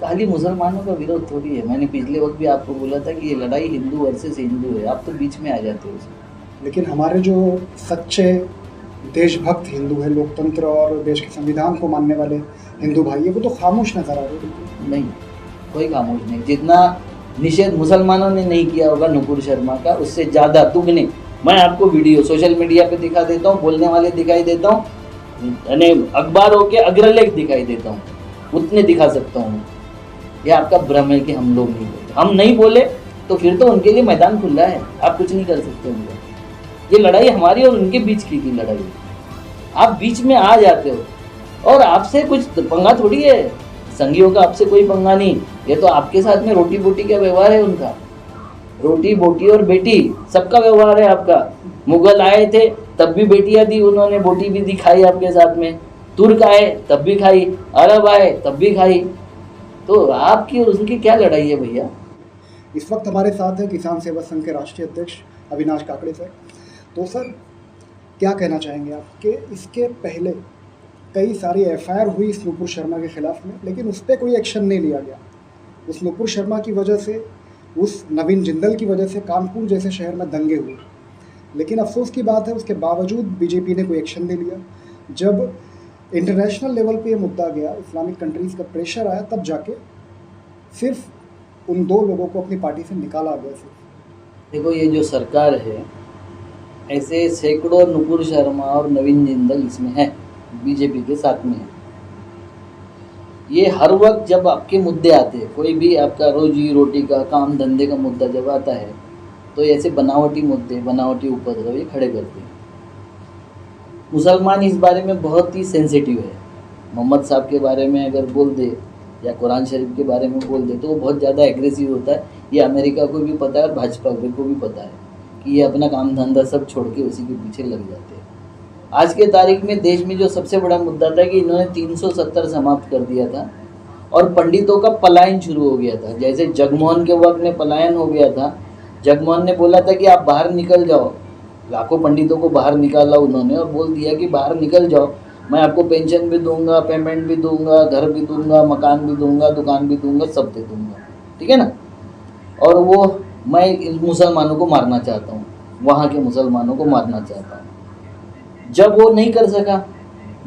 खाली मुसलमानों का विरोध थोड़ी है। मैंने पिछले वक्त भी आपको बोला था कि ये लड़ाई हिंदू वर्सेस हिंदू है, आप तो बीच में आ जाते हो उसमें। लेकिन हमारे जो सच्चे देशभक्त हिंदू हैं, लोकतंत्र और देश के संविधान को मानने वाले हिंदू भाई है, वो तो खामोश नजर आ रहे हैं बिल्कुल। नहीं, कोई खामोश नहीं। जितना निषेध मुसलमानों ने नहीं किया होगा नुपुर शर्मा का, उससे ज़्यादा दुगने मैं आपको वीडियो सोशल मीडिया पे दिखा देता हूँ, बोलने वाले दिखाई देता हूँ, यानी अखबारों के अग्रलेख दिखाई देता हूँ, उतने दिखा सकता हूँ। यह आपका भ्रम है कि हम लोग नहीं बोले। हम नहीं बोले तो फिर तो उनके लिए मैदान खुला है, आप कुछ नहीं कर सकते उनका। ये लड़ाई हमारी और उनके बीच की थी लड़ाई, आप बीच में आ जाते हो और आपसे कुछ पंगा थोड़ी है। संघियों का आपसे कोई पंगा नहीं, ये तो आपके साथ में रोटी बोटी का व्यवहार है उनका। रोटी बोटी और बेटी सबका व्यवहार है आपका। मुगल आए थे तब भी बेटियां दी उन्होंने, बोटी भी दिखाई आपके साथ में। तुर्क आए तब भी खाई, अरब आए तब भी खाई। तो आपकी और उनकी क्या लड़ाई है भैया। इस वक्त हमारे साथ है किसान सेवा संघ के राष्ट्रीय अध्यक्ष अविनाश काकड़े सर। तो सर, क्या कहना चाहेंगे आप कि इसके पहले कई सारी एफआईआर हुई इस नुपुर शर्मा के खिलाफ में, लेकिन उस पर कोई एक्शन नहीं लिया गया। उस नुपुर शर्मा की वजह से, उस नवीन जिंदल की वजह से कानपुर जैसे शहर में दंगे हुए, लेकिन अफसोस की बात है उसके बावजूद बीजेपी ने कोई एक्शन नहीं लिया। जब इंटरनेशनल लेवल पे ये मुद्दा गया, इस्लामिक कंट्रीज़ का प्रेशर आया, तब जाके सिर्फ उन दो लोगों को अपनी पार्टी से निकाला गया। सिर्फ देखो, ये जो सरकार है, ऐसे सैकड़ों नुपुर शर्मा और नवीन जिंदल इसमें है, बीजेपी के साथ में है। ये हर वक्त जब आपके मुद्दे आते हैं, कोई भी आपका रोजी रोटी का, काम धंधे का मुद्दा जब आता है, तो ऐसे बनावटी मुद्दे, बनावटी उपद्रव ये खड़े करते हैं। मुसलमान इस बारे में बहुत ही सेंसिटिव है। मोहम्मद साहब के बारे में अगर बोल दे या कुरान शरीफ के बारे में बोल दे तो वो बहुत ज़्यादा एग्रेसिव होता है। ये अमेरिका को भी पता है और भाजपा को भी पता है कि ये अपना काम धंधा सब छोड़ के उसी के पीछे लग जाते हैं। आज के तारीख में देश में जो सबसे बड़ा मुद्दा था कि इन्होंने 370 समाप्त कर दिया था और पंडितों का पलायन शुरू हो गया था। जैसे जगमोहन के वक्त में पलायन हो गया था, जगमोहन ने बोला था कि आप बाहर निकल जाओ, लाखों पंडितों को बाहर निकाला उन्होंने और बोल दिया कि बाहर निकल जाओ, मैं आपको पेंशन भी दूंगा, पेमेंट भी दूंगा, घर भी दूंगा, मकान भी दूंगा, दुकान भी दूंगा, सब दे दूंगा, ठीक है ना। और वो मैं मुसलमानों को मारना चाहता हूँ, वहाँ के मुसलमानों को मारना चाहता हूँ। जब वो नहीं कर सका,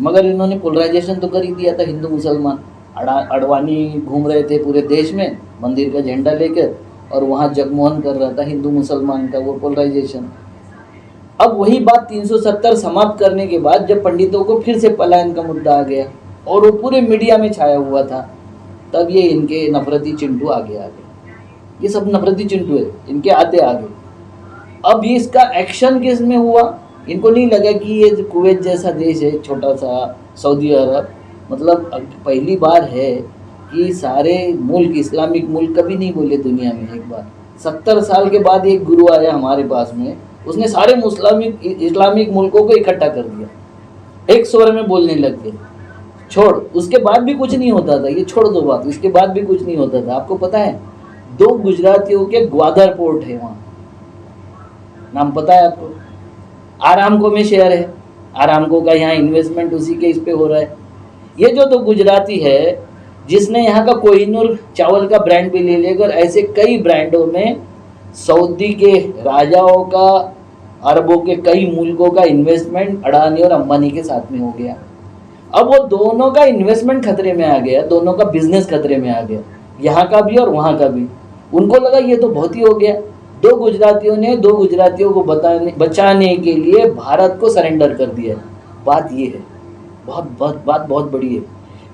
मगर इन्होंने पोलराइजेशन तो कर ही दिया था हिंदू मुसलमान। अडवाणी घूम रहे थे पूरे देश में मंदिर का झंडा लेकर, और वहाँ जगमोहन कर रहा था हिंदू मुसलमान का वो पोलराइजेशन। अब वही बात 370 समाप्त करने के बाद जब पंडितों को फिर से पलायन का मुद्दा आ गया और वो पूरे मीडिया में छाया हुआ था, तब ये इनके नफरती चिंटू आगे आ गए। ये सब नफरती चिंटू है, इनके आते आगे। अब ये इसका एक्शन किस में हुआ, इनको नहीं लगा कि ये कुवैत जैसा देश है, छोटा सा सऊदी अरब, मतलब पहली बार है कि सारे मुल्क, इस्लामिक मुल्क कभी नहीं बोले दुनिया में। एक बार 70 साल के बाद एक गुरु आया हमारे पास में, उसने सारे इस्लामिक मुल्कों को इकट्ठा कर दिया, एक स्वर में बोलने लग गए। छोड़, उसके बाद भी कुछ नहीं होता था, ये छोड़ दो बात, उसके बाद भी कुछ नहीं होता था। आपको पता है 2 गुजरातियों के ग्वादर पोर्ट है वहाँ, नाम पता है आपको? आरामको में शेयर है, आरामको का यहाँ इन्वेस्टमेंट उसी के इस पे हो रहा है। ये जो 2 गुजराती है जिसने यहाँ का कोहिनूर चावल का ब्रांड भी ले लेकर ऐसे कई ब्रांडों में सऊदी के राजाओं का, अरबों के कई मुल्कों का इन्वेस्टमेंट अडानी और अंबानी के साथ में हो गया। अब वो दोनों का इन्वेस्टमेंट खतरे में आ गया, दोनों का बिजनेस खतरे में आ गया, यहाँ का भी और वहाँ का भी। उनको लगा ये तो बहुत ही हो गया। 2 गुजरातियों ने 2 गुजरातियों को बचाने के लिए भारत को सरेंडर कर दिया। बात ये है, बात बहुत बड़ी है।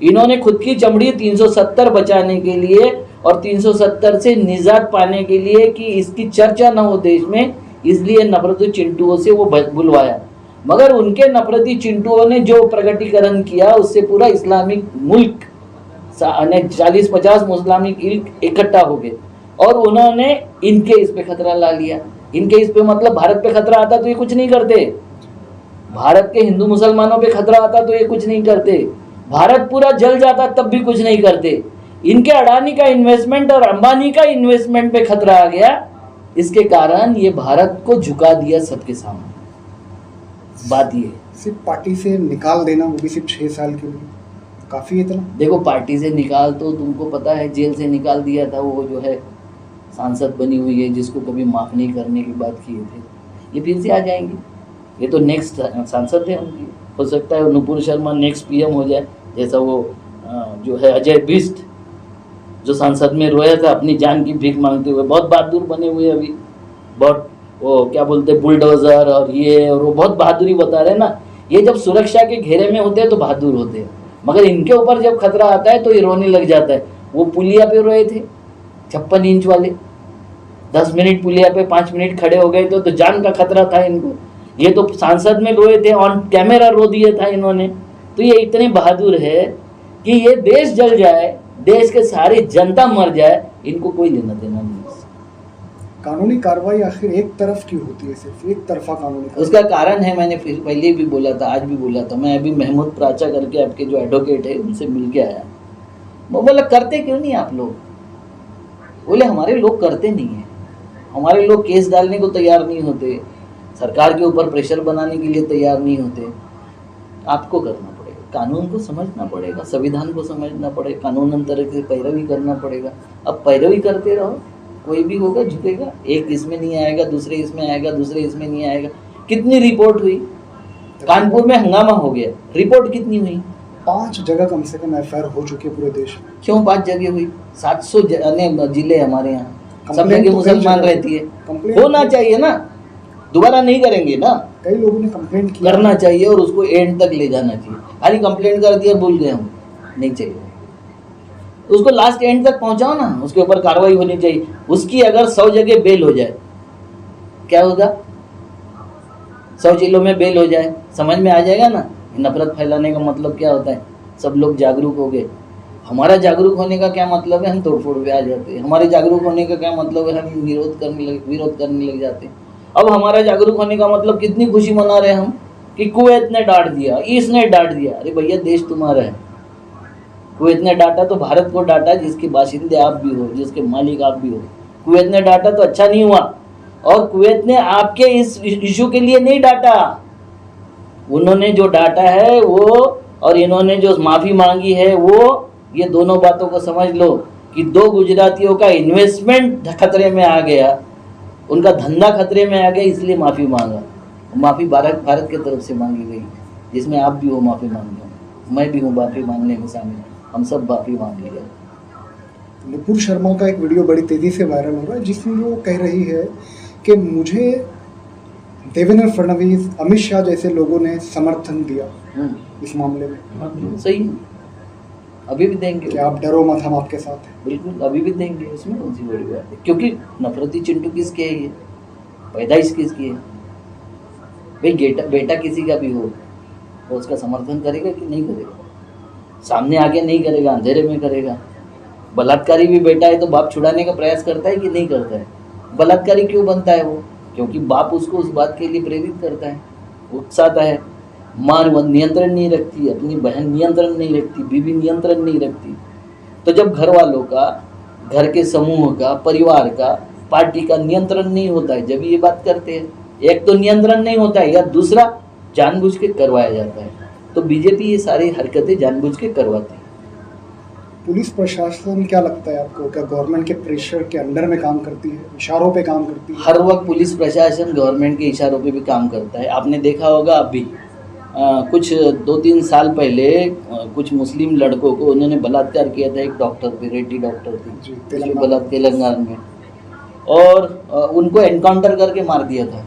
इन्होंने खुद की चमड़ी 370 बचाने के लिए और 370 से निजात पाने के लिए कि इसकी चर्चा न हो देश में, इसलिए नफरती चिंटुओं से वो बुलवाया। मगर उनके नफरती चिंटुओं ने जो प्रगटीकरण किया उससे पूरा इस्लामिक मुल्क 40-50 मुस्लिमिक इकट्ठा हो गए और उन्होंने इनके इस पे खतरा ला लिया। इनके इस पे मतलब भारत पे खतरा आता तो ये कुछ नहीं करते, भारत के हिंदू मुसलमानों पे खतरा आता तो ये कुछ नहीं करते, भारत पूरा जल जाता तब भी कुछ नहीं करते। इनके अडानी का इन्वेस्टमेंट और अंबानी का इन्वेस्टमेंट पे खतरा आ गया, इसके कारण ये भारत को झुका दिया सबके सामने। बात ये सिर्फ पार्टी से निकाल देना, वो भी सिर्फ 6 साल के लिए, काफ़ी इतना? देखो, पार्टी से निकाल तो तुमको पता है, जेल से निकाल दिया था वो जो है सांसद बनी हुई है, जिसको कभी माफ़ नहीं करने की बात किए थे, ये फिर से आ जाएंगे। ये तो नेक्स्ट सांसद है उनकी। हो सकता है नुपुर शर्मा नेक्स्ट पीएम हो जाए, जैसा वो जो है अजय बिष्ट, जो संसद में रोया था अपनी जान की भीख मांगते हुए। बहुत बहादुर बने हुए अभी, बहुत वो क्या बोलते हैं बुलडोजर और ये और वो, बहुत बहादुरी बता रहे हैं ना। ये जब सुरक्षा के घेरे में होते हैं तो बहादुर होते हैं, मगर इनके ऊपर जब खतरा आता है तो ये रोने लग जाता है। वो पुलिया पे रोए थे 56 इंच वाले, 10 मिनट पुलिया पे 5 मिनट खड़े हो गए तो जान का खतरा था इनको। ये तो सांसद में रोए थे, ऑन कैमरा रो दिया था इन्होंने। तो ये इतने बहादुर है कि ये देश जल जाए, देश के सारी जनता मर जाए, इनको कोई लेना देना नहीं। कानूनी कार्रवाई आखिर एक तरफ क्यों होती है, सिर्फ एक तरफा कानूनी कार्रवाई? उसका कारण है, मैंने फिर पहले भी बोला था, आज भी बोला था। मैं अभी महमूद प्राचा करके आपके जो एडवोकेट है उनसे मिल के आया। वो बोला करते क्यों नहीं आप लोग? बोले हमारे लोग करते नहीं है, हमारे लोग केस डालने को तैयार नहीं होते, सरकार के ऊपर प्रेशर बनाने के लिए तैयार नहीं होते। आपको करना पड़ेगा, कानून को समझना पड़ेगा, संविधान को समझना पड़ेगा, कानून अंतर से पैरवी करना पड़ेगा। अब पैरवी करते रहो, कोई भी होगा झुकेगा। एक इसमें नहीं आएगा, दूसरे इसमें आएगा, दूसरे इसमें नहीं आएगा। कितनी रिपोर्ट हुई? कानपुर में हंगामा हो गया, रिपोर्ट कितनी हुई? 5 जगह कम से कम एफआईआर हो चुकी है पूरे देश में। क्यों 5 जगह हुई? 700 जिले हमारे यहाँ, सब कंप्लेंट जगह तो कई मुसलमान जगह रहती है। कंप्लेंट होना चाहिए ना, दोबारा नहीं करेंगे ना, कई लोगों ने कंप्लेंट किया। करना चाहिए और उसको एंड तक ले जाना चाहिए। खाली कंप्लेंट कर दिया भूल गए हम, नहीं चाहिए। उसको लास्ट एंड तक पहुंचाओ ना, उसके ऊपर कार्रवाई होनी चाहिए। उसकी अगर 100 जगह बेल हो जाए, क्या होगा? 100 जिलों में बेल हो जाए, समझ में आ जाएगा ना। नफरत फैलाने का मतलब क्या होता है? सब लोग जागरूक हो गए। हमारा जागरूक होने का क्या मतलब है? हम तोड़फोड़ पे आ जाते हैं। हमारे जागरूक होने का क्या मतलब है? हम विरोध करने लग जाते हैं। अब हमारा जागरूक होने का मतलब कितनी खुशी मना रहे हैं हम कि कुवैत ने डांट दिया, इसने डांट दिया। अरे भैया, देश तुम्हारा है। कुवैत ने डांटा तो भारत को डांटा, जिसके बाशिंदे आप भी हो, जिसके मालिक आप भी हो। कुवैत ने डांटा तो अच्छा नहीं हुआ, और कुवैत ने आपके इस इशू के लिए नहीं डांटा। उन्होंने जो डांटा है वो, और इन्होंने जो माफ़ी मांगी है वो, ये दोनों बातों को समझ लो कि 2 गुजरातियों का इन्वेस्टमेंट खतरे में आ गया, उनका धंधा खतरे में आ गया, इसलिए माफ़ी मांगा। माफ़ी भारत की तरफ से मांगी गई, जिसमें आप भी हो माफ़ी मांगने में, मैं भी हूँ माफ़ी मांगने में शामिल। हम सब माफ़ी मांग लिया। नुपुर शर्मा का एक वीडियो बड़ी तेज़ी से वायरल हो रहा है, जिसमें वो कह रही है कि मुझे देवेंद्र फडणवीस, अमित शाह जैसे लोगों ने समर्थन दिया इस मामले में। सही है, अभी भी देंगे। कि आप डरो मत, हम आपके साथ हैं। बिल्कुल, अभी भी देंगे, इसमें कौन सी बड़ी बात है? क्योंकि नफरती चिंटू किसके है? ये पैदाइश किसकी है? भाई बेटा किसी का भी हो, तो उसका समर्थन करेगा कि नहीं करेगा? सामने आके नहीं करेगा, अंधेरे में करेगा। बलात्कारी भी बेटा है तो बाप छुड़ाने का प्रयास करता है कि नहीं करता है? बलात्कारी क्यों बनता है वो? क्योंकि बाप उसको उस बात के लिए प्रेरित करता है, उकसाता है। माँ नियंत्रण नहीं रखती, अपनी बहन नियंत्रण नहीं रखती, बीवी नियंत्रण नहीं रखती। तो जब घर वालों का, घर के समूह का, परिवार का, पार्टी का नियंत्रण नहीं होता है, जब ये बात करते हैं। एक तो नियंत्रण नहीं होता है, या दूसरा जानबूझ के करवाया जाता है। तो बीजेपी ये सारी हरकतें जानबूझ के करवाती है। पुलिस प्रशासन क्या लगता है आपको, क्या गवर्नमेंट के प्रेशर के अंडर में काम करती है, इशारों पे काम करती है? हर वक्त पुलिस प्रशासन गवर्नमेंट के इशारों पे भी काम करता है। आपने देखा होगा अभी कुछ 2-3 साल पहले कुछ मुस्लिम लड़कों को उन्होंने बलात्कार किया था। एक डॉक्टर थी, रेड्डी डॉक्टर थी, तेलंगाना में, और उनको एनकाउंटर करके मार दिया था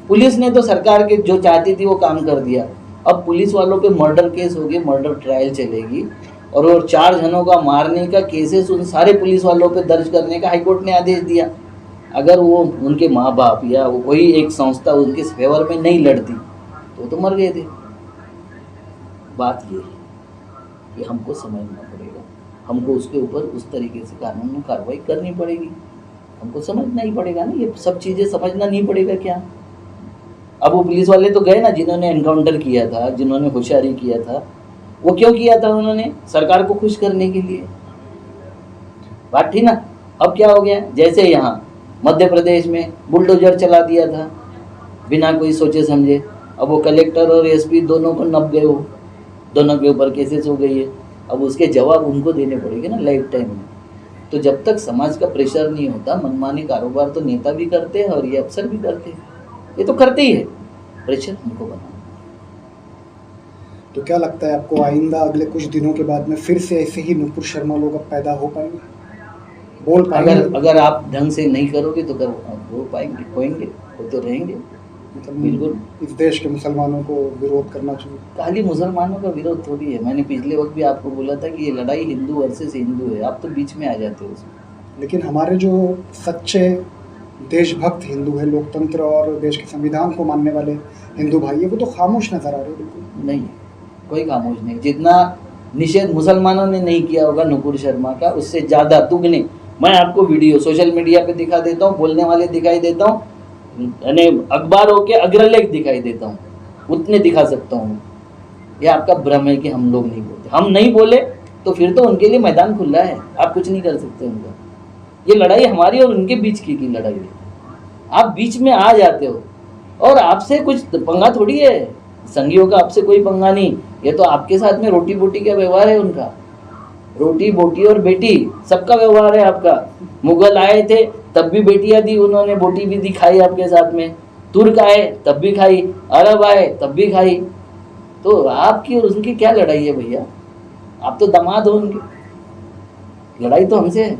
पुलिस ने तो सरकार के जो चाहती थी वो काम कर दिया। अब पुलिस वालों पे मर्डर केस हो गए, मर्डर ट्रायल चलेगी, और 4 जनों का मारने का केसेस उन सारे पुलिस वालों पे दर्ज करने का हाईकोर्ट ने आदेश दिया। अगर वो उनके माँ बाप या वो कोई एक संस्था उनके फेवर में नहीं लड़ती तो मर गए थे। बात ये है कि हमको समझना पड़ेगा, हमको उसके ऊपर उस तरीके से कानून में कार्रवाई करनी पड़ेगी। हमको समझना ही पड़ेगा ना, ये सब चीज़ें समझना नहीं पड़ेगा क्या? अब वो पुलिस वाले तो गए ना, जिन्होंने एनकाउंटर किया था, जिन्होंने होशियारी किया था, वो क्यों किया था? उन्होंने सरकार को खुश करने के लिए। बात थी ना। अब क्या हो गया? जैसे यहाँ मध्य प्रदेश में बुलडोजर चला दिया था बिना कोई सोचे समझे। अब वो कलेक्टर और एसपी दोनों को नप गए, वो दोनों के ऊपर केसेस हो गई है। अब उसके जवाब उनको देने पड़ेंगे ना लाइफ टाइम में। तो जब तक समाज का प्रेशर नहीं होता, मनमानी कारोबार तो नेता भी करते हैं और ये अफसर भी करते हैं, ये तो करते ही है। प्रेशर हमको बनाना। तो क्या लगता है आपको, आइंदा अगले कुछ दिनों के बाद में फिर से ऐसे ही नुपुर शर्मा लोग अब पैदा हो पाएंगे, बोल पाएंगे? अगर आप ढंग से नहीं करोगे तो हो पाएंगे, होएंगे, वो तो रहेंगे। मतलब बिल्कुल। इस देश के मुसलमानों को विरोध करना चाहिए। खाली मुसलमानों का विरोध थोड़ी है। मैंने पिछले वक्त भी आपको बोला था कि ये लड़ाई हिंदू वर्सेस हिंदू है, आप तो बीच में आ जाते हो उसमें। लेकिन हमारे जो सच्चे देशभक्त हिंदू है, लोकतंत्र और देश के संविधान को मानने वाले हिंदू भाई है, वो तो खामोश नजर आ रहे हैं बिल्कुल। नहीं, कोई खामोश नहीं। जितना निषेध मुसलमानों ने नहीं किया होगा नुपुर शर्मा का, उससे ज़्यादा दुगने मैं आपको वीडियो सोशल मीडिया पे दिखा देता हूँ, बोलने वाले दिखाई देता हूँ, यानी अखबारों के अग्रलेख दिखाई देता हूँ, उतने दिखा सकता हूँ। ये आपका भ्रम है कि हम लोग नहीं बोलते। हम नहीं बोले तो फिर तो उनके लिए मैदान खुला है, आप कुछ नहीं कर सकते उनका। ये लड़ाई हमारी और उनके बीच की लड़ाई है। आप बीच में आ जाते हो और आपसे कुछ पंगा थोड़ी है, संघियों का आपसे कोई पंगा नहीं। ये तो आपके साथ में रोटी बोटी का व्यवहार है उनका, रोटी बोटी और बेटी सबका व्यवहार है आपका। मुगल आए थे तब भी बेटियां दी उन्होंने, बोटी भी दी, खाई आपके साथ में। तुर्क आए तब भी खाई, अरब आए तब भी खाई। तो आपकी और उनकी क्या लड़ाई है भैया? आप तो दामाद हो उनके, लड़ाई तो हमसे है।